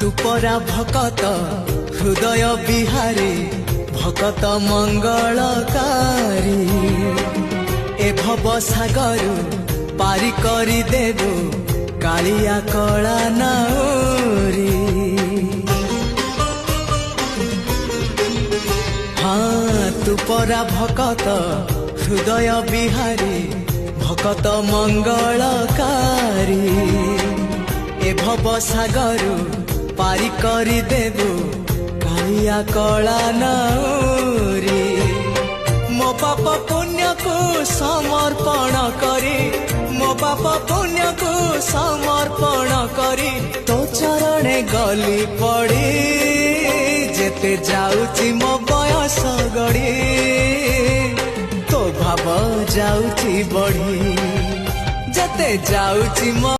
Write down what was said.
तू परा भकत हृदय बिहारी भकत मंगलकारी ए भव सागर पारी करी देबो कालिया कला नाउरी। हाँ तू परा भकत हृदय बिहारी भकत मंगलकारी ए भव सागर पारी करी देबो कालिया कला नाउरी। मो पाप पुण्य को समर्पण करी मो पाप पुण्य को समर्पण करी तो चरणे गली पड़ी जेते जाउची मो बयस गड़ी तो भाव जाउची बढ़ी जेते जाउची मो